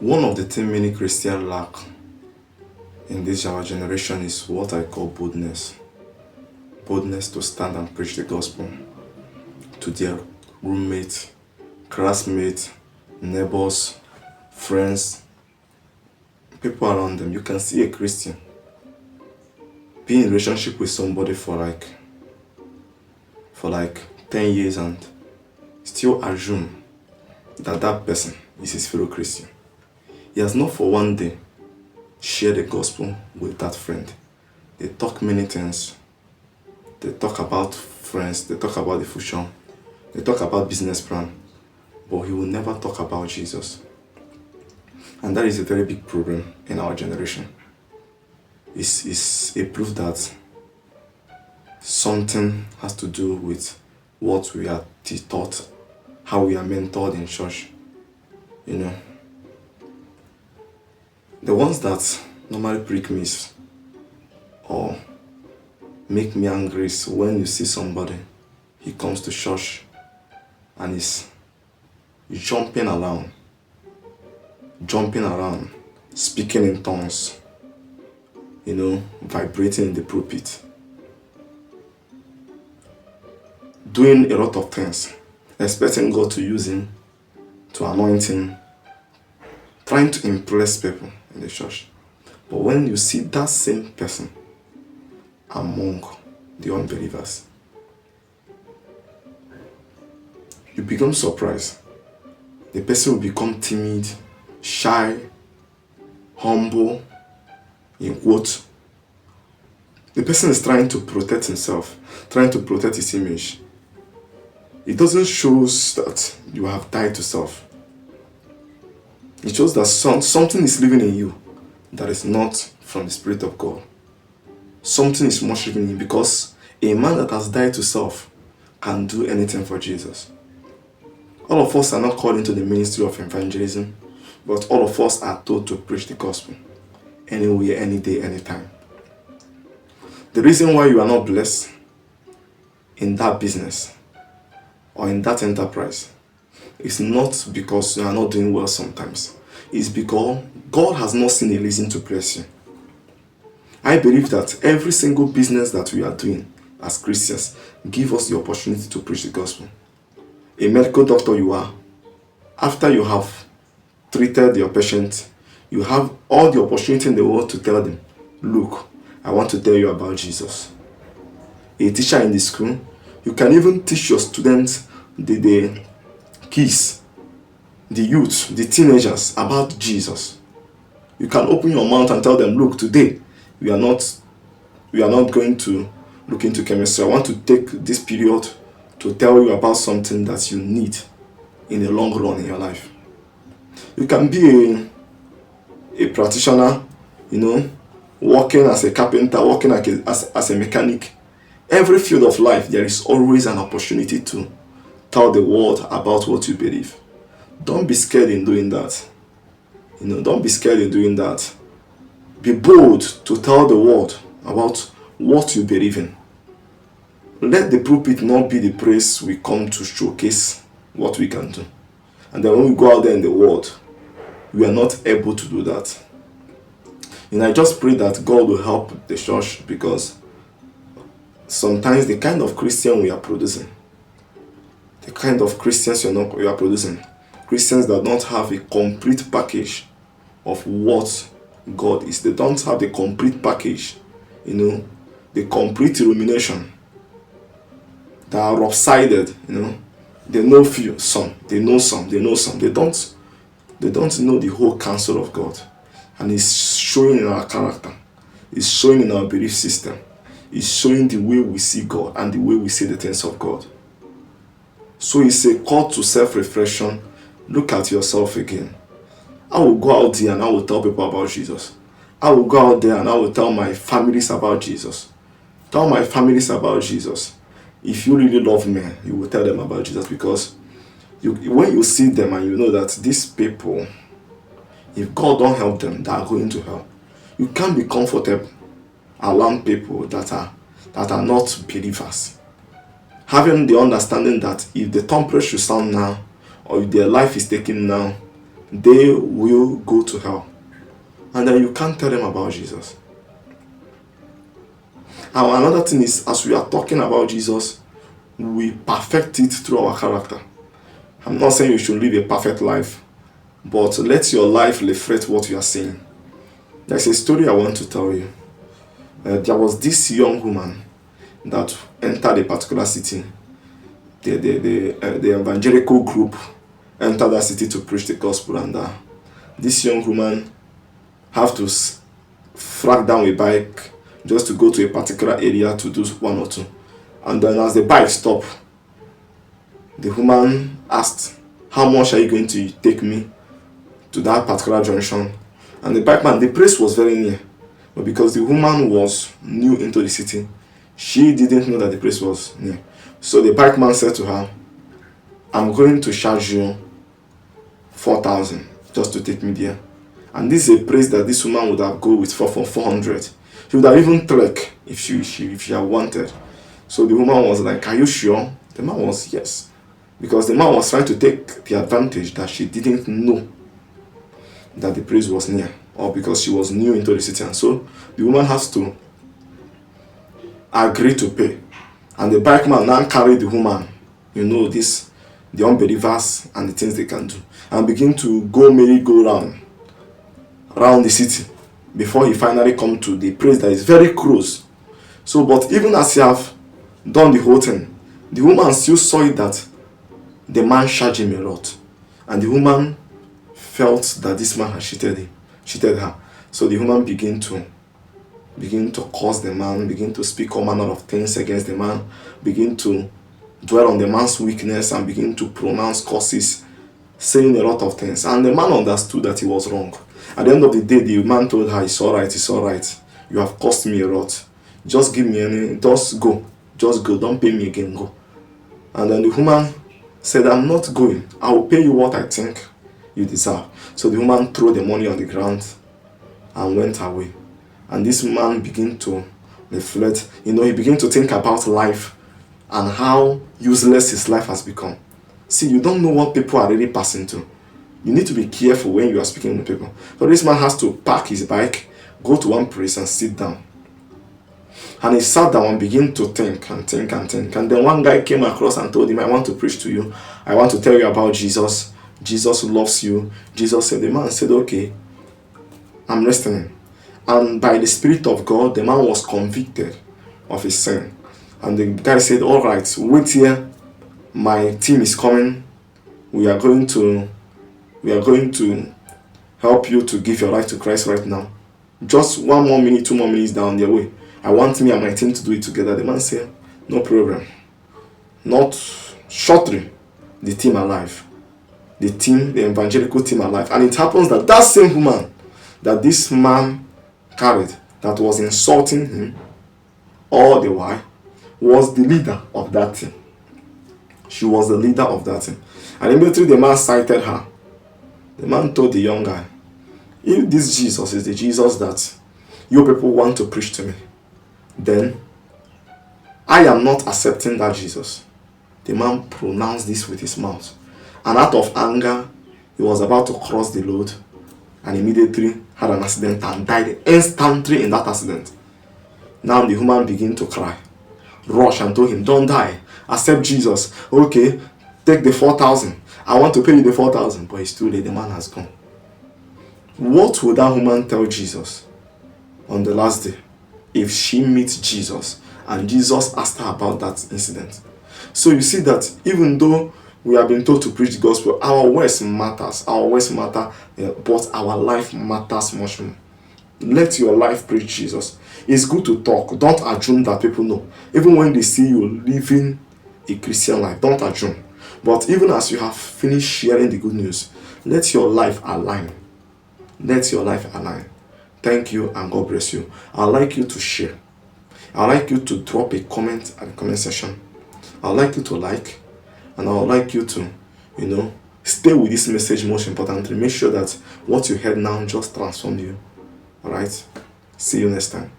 One of the things many Christians lack in this our generation is what I call boldness. Boldness to stand and preach the gospel to their roommates, classmates, neighbors, friends, people around them. You can see a Christian be in relationship with somebody for like 10 years and still assume that that person is his fellow Christian. He has not for one day shared the gospel with that friend. They talk many things. They talk about friends, they talk about the future, they talk about business plan, but he will never talk about Jesus. And that is a very big problem in our generation. It's a proof that something has to do with what we are taught, how we are mentored in church. The ones that normally prick me or make me angry is when you see somebody, he comes to church and is jumping around, speaking in tongues, vibrating in the pulpit, doing a lot of things, expecting God to use him, to anoint him, trying to impress people in the church. But when you see that same person among the unbelievers, you become surprised. The person will become timid, shy, humble, in quote. The person is trying to protect himself, trying to protect his image. It doesn't show that you have died to self. It shows that something is living in you that is not from the Spirit of God. Something is much living in you, because a man that has died to self can do anything for Jesus. All of us are not called into the ministry of evangelism, but all of us are told to preach the gospel anywhere, any day, anytime. The reason why you are not blessed in that business or in that enterprise is not because you are not doing well sometimes. It's because God has not seen a reason to bless you. I believe that every single business that we are doing as Christians give us the opportunity to preach the gospel. A medical doctor you are, after you have treated your patient, you have all the opportunity in the world to tell them, look, I want to tell you about Jesus. A teacher in the school, you can even teach your students, the kids, the youth, the teenagers about Jesus. You can open your mouth and tell them, look, today we are not going to look into chemistry. I want to take this period to tell you about something that you need in the long run in your life. You can be a practitioner, working as a carpenter, working as a mechanic. Every field of life, there is always an opportunity to tell the world about what you believe. Don't be scared in doing that. Don't be scared in doing that. Be bold to tell the world about what you believe in. Let the pulpit not be the place we come to showcase what we can do. And then when we go out there in the world, we are not able to do that. I just pray that God will help the church, because sometimes the kind of Christian we are producing, the kind of Christians we are producing, Christians that don't have a complete package of what God is. They don't have the complete package, the complete illumination. They are lopsided, They know few, some. They know some. They know some. They don't know the whole counsel of God. And it's showing in our character. It's showing in our belief system. It's showing the way we see God and the way we see the things of God. So it's a call to self-reflection. Look at yourself again. I will go out there and I will tell people about Jesus. I will go out there and I will tell my families about Jesus. Tell my families about Jesus. If you really love me, you will tell them about Jesus, because when you see them and you know that these people, if God don't help them, they are going to hell. You can't be comfortable around people that are not believers. Having the understanding that if the temperature should sound now, or if their life is taken now, they will go to hell. And then you can't tell them about Jesus. And another thing is, as we are talking about Jesus, we perfect it through our character. I'm not saying you should live a perfect life, but let your life reflect what you are saying. There's a story I want to tell you. There was this young woman that entered a particular city. The evangelical group entered that city to preach the gospel, and this young woman have to flag down a bike just to go to a particular area to do one or two. And then as the bike stopped, the woman asked, "How much are you going to take me to that particular junction?" And the bikeman, the place was very near, but because the woman was new into the city, she didn't know that the place was near. So the bikeman said to her, "I'm going to charge you 4,000 just to take me there." And this is a place that this woman would have go with for 400. She would have even trek if she had wanted. So the woman was like, "Are you sure?" The man was, yes. Because the man was trying to take the advantage that she didn't know that the place was near, or because she was new into the city. And so the woman has to agree to pay. And the bikeman now carried the woman, the unbelievers and the things they can do, and begin to go merry-go-round around the city before he finally come to the place that is very close. So, but even as he have done the whole thing, the woman still saw it that the man charged him a lot, and the woman felt that this man had cheated her. So the woman begin to curse the man, begin to speak all manner of things against the man, begin to dwell on the man's weakness, and begin to pronounce curses, saying a lot of things. And the man understood that he was wrong. At the end of the day, the man told her, it's all right. You have cost me a lot. Just give me just go, don't pay me again, go. And then the woman said, "I'm not going. I will pay you what I think you deserve." So the woman threw the money on the ground and went away. And this man began to reflect. He began to think about life and how useless his life has become. See, you don't know what people are really passing through. You need to be careful when you are speaking with people. So this man has to park his bike, go to one place and sit down. And he sat down and began to think. And then one guy came across and told him, "I want to preach to you. I want to tell you about Jesus. Jesus loves you." The man said, "Okay, I'm listening." And by the Spirit of God, the man was convicted of his sin. And the guy said, "All right, wait here. My team is coming. We are going to help you to give your life to Christ right now. Just 1 more minute, 2 more minutes down their way. I want me and my team to do it together." The man said, "No problem." Not shortly, the team arrived. The evangelical team arrived. And it happens that that same woman that this man carried, that was insulting him all the while, was the leader of that team. She was the leader of that team. And immediately the man cited her. The man told the young guy, "If this Jesus is the Jesus that you people want to preach to me, then I am not accepting that Jesus." The man pronounced this with his mouth. And out of anger, he was about to cross the road and immediately had an accident and died instantly in that accident. Now the woman began to cry, rush and told him, "Don't die, accept Jesus. Okay, take the 4,000. I want to pay you the 4,000. But it's too late, the man has gone. What would that woman tell Jesus on the last day if she meets Jesus and Jesus asked her about that incident? So you see that even though we have been told to preach the gospel, our words matter, but our life matters much more. Let your life preach Jesus. It's good to talk. Don't assume that people know. Even when they see you living a Christian life, don't assume. But even as you have finished sharing the good news, let your life align. Let your life align. Thank you and God bless you. I'd like you to share. I'd like you to drop a comment at the comment section. I'd like you to like. And I would like you to, stay with this message most importantly. Make sure that what you heard now just transformed you. Alright? See you next time.